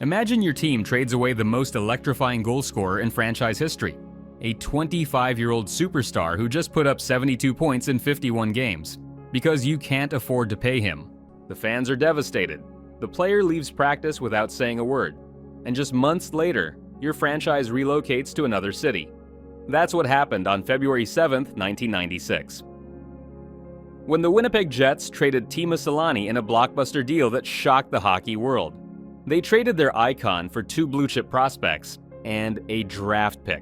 Imagine your team trades away the most electrifying goal scorer in franchise history, a 25-year-old superstar who just put up 72 points in 51 games, because you can't afford to pay him. The fans are devastated. The player leaves practice without saying a word, and just months later, your franchise relocates to another city. That's what happened on February 7, 1996. When the Winnipeg Jets traded Teemu Selanne in a blockbuster deal that shocked the hockey world. They traded their icon for 2 blue-chip prospects and a draft pick.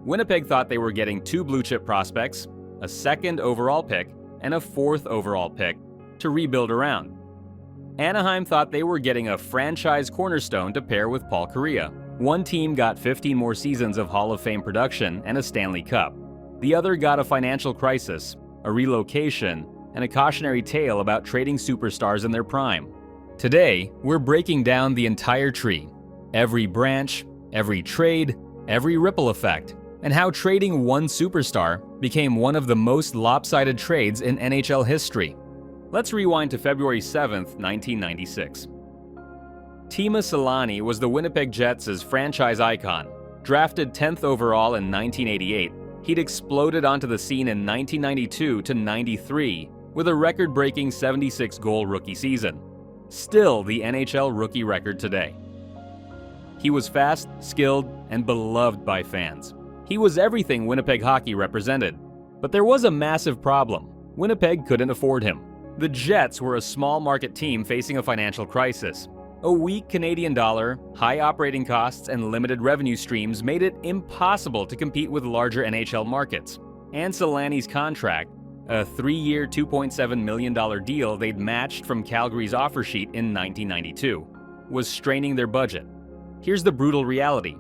Winnipeg thought they were getting 2 blue-chip prospects, a 2nd overall pick, and a 4th overall pick to rebuild around. Anaheim thought they were getting a franchise cornerstone to pair with Paul Kariya. One team got 15 more seasons of Hall of Fame production and a Stanley Cup. The other got a financial crisis, a relocation, and a cautionary tale about trading superstars in their prime. Today, we're breaking down the entire tree, every branch, every trade, every ripple effect, and how trading one superstar became one of the most lopsided trades in NHL history. Let's rewind to February 7, 1996. Teemu Selanne was the Winnipeg Jets' franchise icon. Drafted 10th overall in 1988, he'd exploded onto the scene in 1992 to 93 with a record-breaking 76-goal rookie season. Still the NHL rookie record today. He was fast, skilled, and beloved by fans. He was everything Winnipeg hockey represented. But there was a massive problem. Winnipeg couldn't afford him. The Jets were a small market team facing a financial crisis. A weak Canadian dollar, high operating costs, and limited revenue streams made it impossible to compete with larger NHL markets. And Selanne's contract, a 3-year, $2.7 million deal they'd matched from Calgary's offer sheet in 1992, was straining their budget. Here's the brutal reality.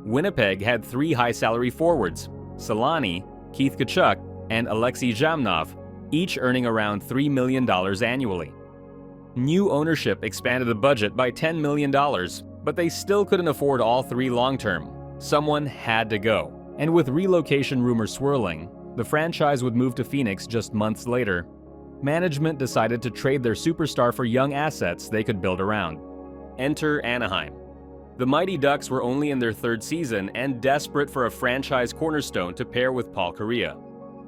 Winnipeg had 3 high-salary forwards, Selanne, Keith Tkachuk, and Alexei Zhamnov, each earning around $3 million annually. New ownership expanded the budget by $10 million, but they still couldn't afford all 3 long-term. Someone had to go. And with relocation rumors swirling, the franchise would move to Phoenix just months later. Management decided to trade their superstar for young assets they could build around. Enter Anaheim. The Mighty Ducks were only in their 3rd season and desperate for a franchise cornerstone to pair with Paul Kariya.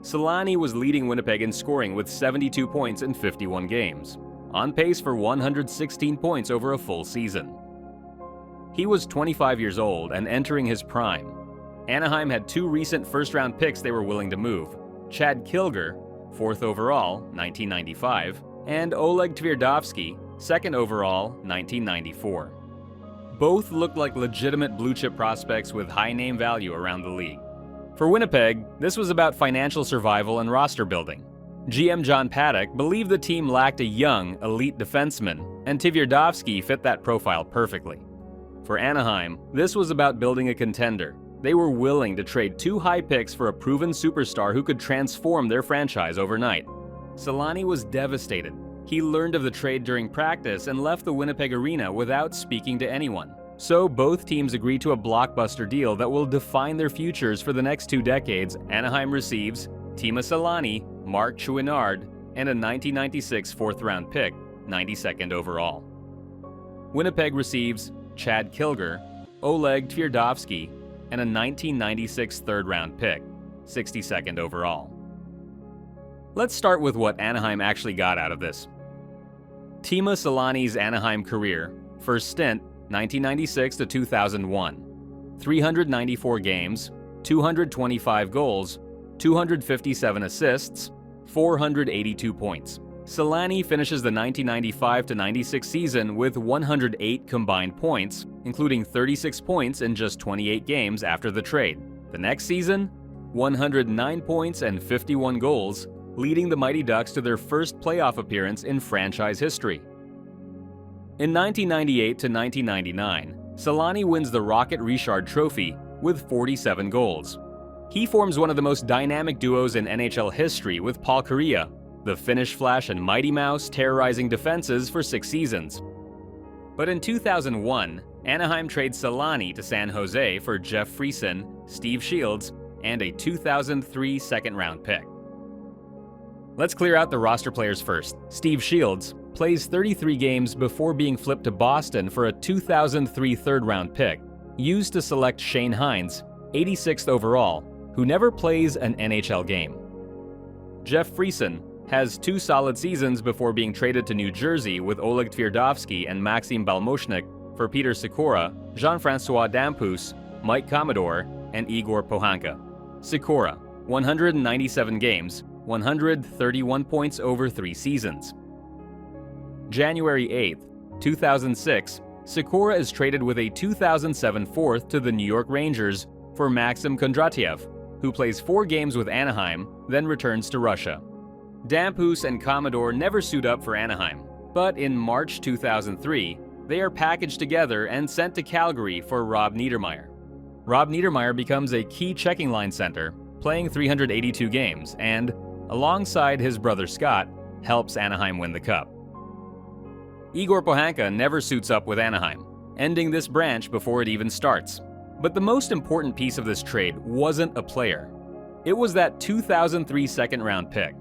Selanne was leading Winnipeg in scoring with 72 points in 51 games, on pace for 116 points over a full season. He was 25 years old and entering his prime. Anaheim had 2 recent first-round picks they were willing to move, Chad Kilger, 4th overall, 1995, and Oleg Tverdaevsky, 2nd overall, 1994. Both looked like legitimate blue-chip prospects with high name value around the league. For Winnipeg, this was about financial survival and roster building. GM John Paddock believed the team lacked a young, elite defenseman, and Tverdaevsky fit that profile perfectly. For Anaheim, this was about building a contender. They were willing to trade 2 high picks for a proven superstar who could transform their franchise overnight. Selanne was devastated. He learned of the trade during practice and left the Winnipeg arena without speaking to anyone. So both teams agreed to a blockbuster deal that will define their futures for the next 2 decades. Anaheim receives Teemu Selanne, Mark Chouinard, and a 1996 4th-round pick, 92nd overall. Winnipeg receives Chad Kilger, Oleg Tverdaevsky, and a 1996 3rd-round pick, 62nd overall. Let's start with what Anaheim actually got out of this. Teemu Selanne's Anaheim career, first stint, 1996 to 2001. 394 games, 225 goals, 257 assists, 482 points. Selanne finishes the 1995-96 season with 108 combined points, including 36 points in just 28 games after the trade. The next season, 109 points and 51 goals, leading the Mighty Ducks to their first playoff appearance in franchise history. In 1998-1999, Selanne wins the Rocket Richard Trophy with 47 goals. He forms one of the most dynamic duos in NHL history with Paul Kariya, the Finnish Flash and Mighty Mouse terrorizing defenses for 6 seasons. But in 2001, Anaheim trades Selanne to San Jose for Jeff Friesen, Steve Shields, and a 2003 second-round pick. Let's clear out the roster players first. Steve Shields, plays 33 games before being flipped to Boston for a 2003 third-round pick, used to select Shane Hines, 86th overall, who never plays an NHL game. Jeff Friesen has 2 solid seasons before being traded to New Jersey with Oleg Tvierdovsky and Maxim Balmoshnik for Peter Sikora, Jean-Francois Dampus, Mike Commodore, and Igor Pohanka. Sikora, 197 games, 131 points over 3 seasons. January 8, 2006, Sikora is traded with a 2007 fourth to the New York Rangers for Maxim Kondratiev, who plays 4 games with Anaheim, then returns to Russia. Dampus and Commodore never suit up for Anaheim, but in March 2003, they are packaged together and sent to Calgary for Rob Niedermayer. Rob Niedermayer becomes a key checking line center, playing 382 games, and, alongside his brother Scott, helps Anaheim win the Cup. Igor Pohanka never suits up with Anaheim, ending this branch before it even starts. But the most important piece of this trade wasn't a player. It was that 2003 second-round pick.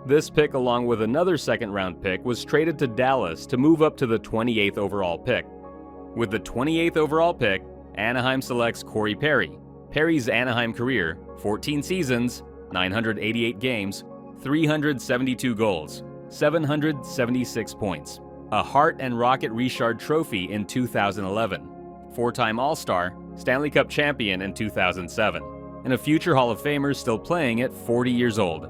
This pick, along with another second-round pick, was traded to Dallas to move up to the 28th overall pick. With the 28th overall pick, Anaheim selects Corey Perry. Perry's Anaheim career, 14 seasons, 988 games, 372 goals, 776 points, a Hart and Rocket Richard Trophy in 2011, 4-time All-Star, Stanley Cup champion in 2007, and a future Hall of Famer still playing at 40 years old.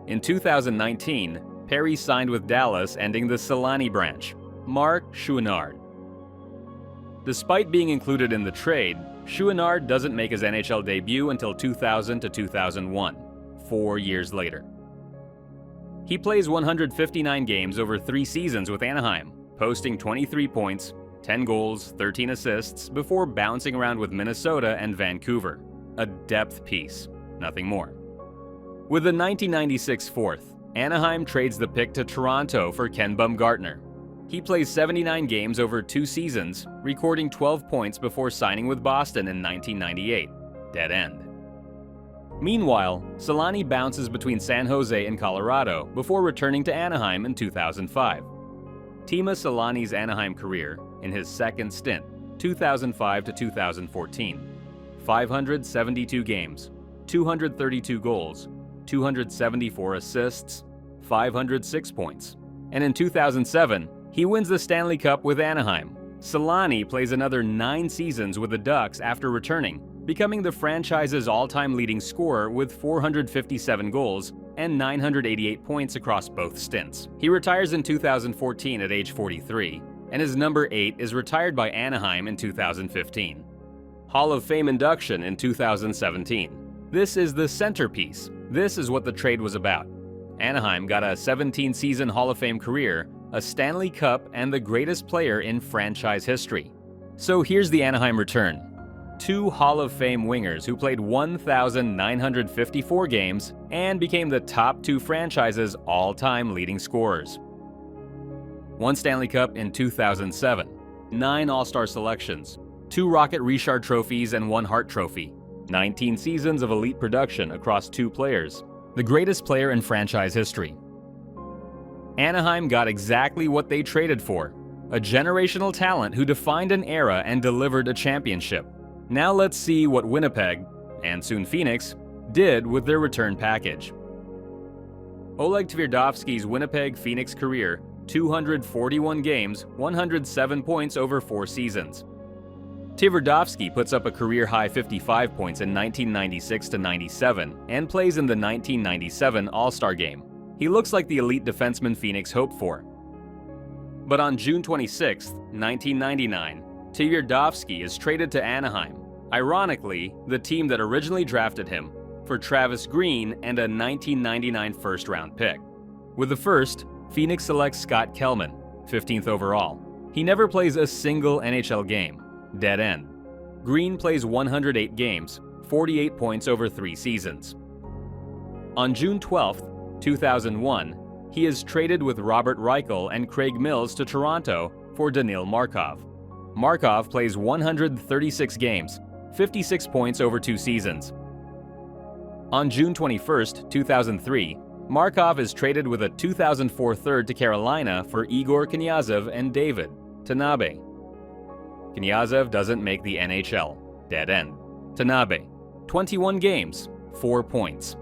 In 2019, Perry signed with Dallas, ending the Selanne branch, Marc Chouinard. Despite being included in the trade, Chouinard doesn't make his NHL debut until 2000 to 2001, 4 years later. He plays 159 games over 3 seasons with Anaheim, posting 23 points, 10 goals, 13 assists, before bouncing around with Minnesota and Vancouver. A depth piece, nothing more. With the 1996 fourth, Anaheim trades the pick to Toronto for Ken Bumgartner. He plays 79 games over 2 seasons, recording 12 points before signing with Boston in 1998. Dead end. Meanwhile, Selanne bounces between San Jose and Colorado before returning to Anaheim in 2005. Teemu Selanne's Anaheim career, in his second stint, 2005 to 2014, 572 games, 232 goals, 274 assists, 506 points. And in 2007, he wins the Stanley Cup with Anaheim. Selanne plays another 9 seasons with the Ducks after returning, becoming the franchise's all-time leading scorer with 457 goals and 988 points across both stints. He retires in 2014 at age 43, and his number 8 is retired by Anaheim in 2015. Hall of Fame induction in 2017. This is the centerpiece. This is what the trade was about. Anaheim got a 17-season Hall of Fame career, a Stanley Cup, and the greatest player in franchise history. So here's the Anaheim return. 2 Hall of Fame wingers who played 1,954 games and became the top 2 franchise's all-time leading scorers. 1 Stanley Cup in 2007, 9 All-Star selections, 2 Rocket Richard trophies and 1 Hart Trophy, 19 seasons of elite production across 2 players, the greatest player in franchise history. Anaheim got exactly what they traded for, a generational talent who defined an era and delivered a championship. Now let's see what Winnipeg, and soon Phoenix, did with their return package. Oleg Tvierdovsky's Winnipeg-Phoenix career, 241 games, 107 points over 4 seasons. Tvierdovsky puts up a career-high 55 points in 1996-97 and plays in the 1997 All-Star Game. He looks like the elite defenseman Phoenix hoped for. But on June 26, 1999, Tvierdovsky is traded to Anaheim, ironically, the team that originally drafted him, for Travis Green and a 1999 first-round pick. With the first, Phoenix selects Scott Kellman, 15th overall. He never plays a single NHL game. Dead end. Green plays 108 games, 48 points over 3 seasons. On June 12, 2001, he is traded with Robert Reichel and Craig Mills to Toronto for Daniil Markov. Markov plays 136 games, 56 points over 2 seasons. On June 21, 2003, Markov is traded with a 2004 third to Carolina for Igor Knyazov and David Tanabe. Knyazov doesn't make the NHL. Dead end. Tanabe, 21 games, 4 points.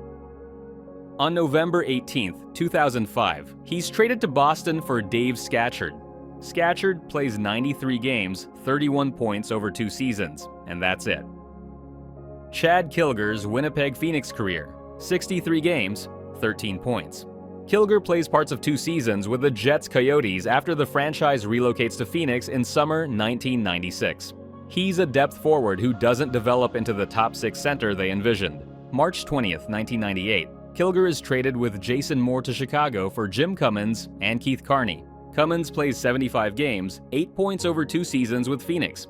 On November 18, 2005, he's traded to Boston for Dave Scatchard. Scatchard plays 93 games, 31 points over 2 seasons, and that's it. Chad Kilger's Winnipeg Phoenix career, 63 games, 13 points. Kilger plays parts of 2 seasons with the Jets Coyotes after the franchise relocates to Phoenix in summer 1996. He's a depth forward who doesn't develop into the top 6 center they envisioned. March 20th, 1998, Kilger is traded with Jason Moore to Chicago for Jim Cummins and Keith Carney. Cummins plays 75 games, 8 points over 2 seasons with Phoenix.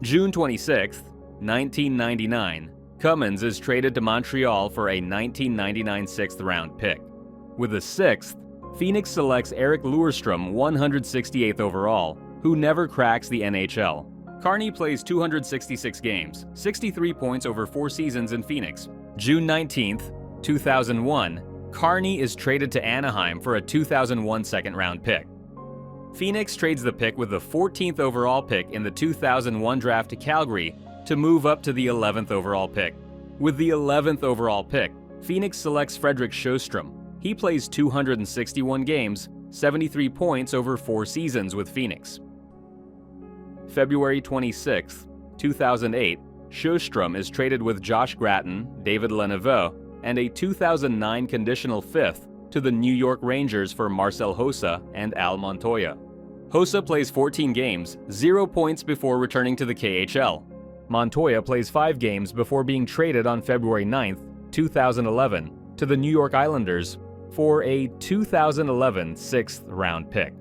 June 26th, 1999, Cummins is traded to Montreal for a 1999 6th-round pick. With the 6th, Phoenix selects Eric Lurstrom 168th overall, who never cracks the NHL. Carney plays 266 games, 63 points over 4 seasons in Phoenix. June 19th, 2001, Carney is traded to Anaheim for a 2001 second-round pick. Phoenix trades the pick with the 14th overall pick in the 2001 draft to Calgary to move up to the 11th overall pick. With the 11th overall pick, Phoenix selects Frederick Sjöström. He plays 261 games, 73 points over 4 seasons with Phoenix. February 26, 2008, Sjöström is traded with Josh Gratton, David Leneveux, and a 2009 conditional 5th to the New York Rangers for Marcel Hossa and Al Montoya. Hossa plays 14 games, 0 points before returning to the KHL. Montoya plays 5 games before being traded on February 9, 2011, to the New York Islanders for a 2011 6th-round pick.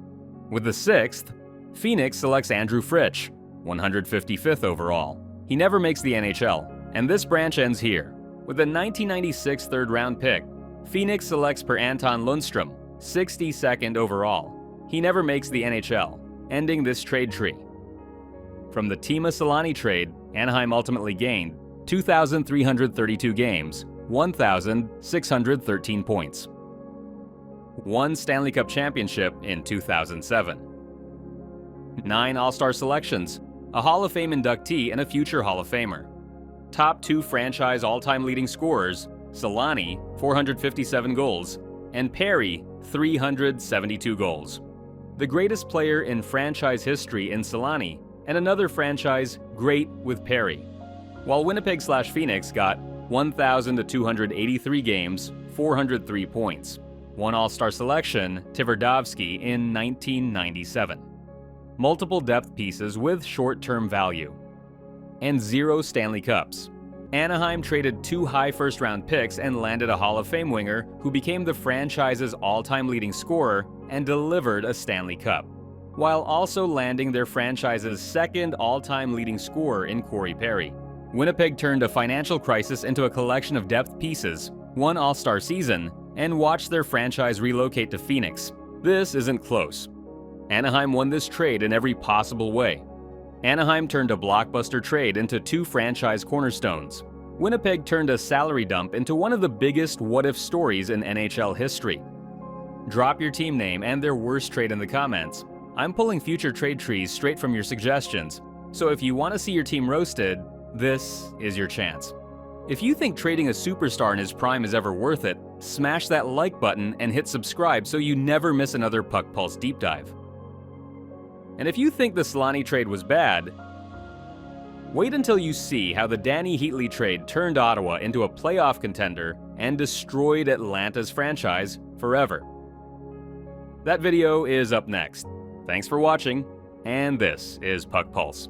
With the 6th, Phoenix selects Andrew Fritsch, 155th overall. He never makes the NHL, and this branch ends here. With the 1996 3rd-round pick, Phoenix selects Per Anton Lundstrom, 62nd overall. He never makes the NHL, ending this trade tree. From the Teemu Selanne trade, Anaheim ultimately gained 2,332 games, 1,613 points. 1 Stanley Cup championship in 2007. 9 All-Star selections, a Hall of Fame inductee and a future Hall of Famer. Top 2 franchise all-time leading scorers, Selanne, 457 goals, and Perry, 372 goals. The greatest player in franchise history in Selanne, and another franchise great with Perry. While Winnipeg/Phoenix got 1,283 games, 403 points. 1 All-Star selection, Tverdovsky in 1997. Multiple depth pieces with short-term value. And 0 Stanley Cups. Anaheim traded 2 high first-round picks and landed a Hall of Fame winger who became the franchise's all-time leading scorer and delivered a Stanley Cup, while also landing their franchise's 2nd all-time leading scorer in Corey Perry. Winnipeg turned a financial crisis into a collection of depth pieces, 1 All-Star season, and watched their franchise relocate to Phoenix. This isn't close. Anaheim won this trade in every possible way. Anaheim turned a blockbuster trade into 2 franchise cornerstones. Winnipeg turned a salary dump into one of the biggest what-if stories in NHL history. Drop your team name and their worst trade in the comments. I'm pulling future trade trees straight from your suggestions, so if you want to see your team roasted, this is your chance. If you think trading a superstar in his prime is ever worth it, smash that like button and hit subscribe so you never miss another Puck Pulse deep dive. And if you think the Selanne trade was bad, wait until you see how the Danny Heatley trade turned Ottawa into a playoff contender and destroyed Atlanta's franchise forever. That video is up next. Thanks for watching, and this is Puck Pulse.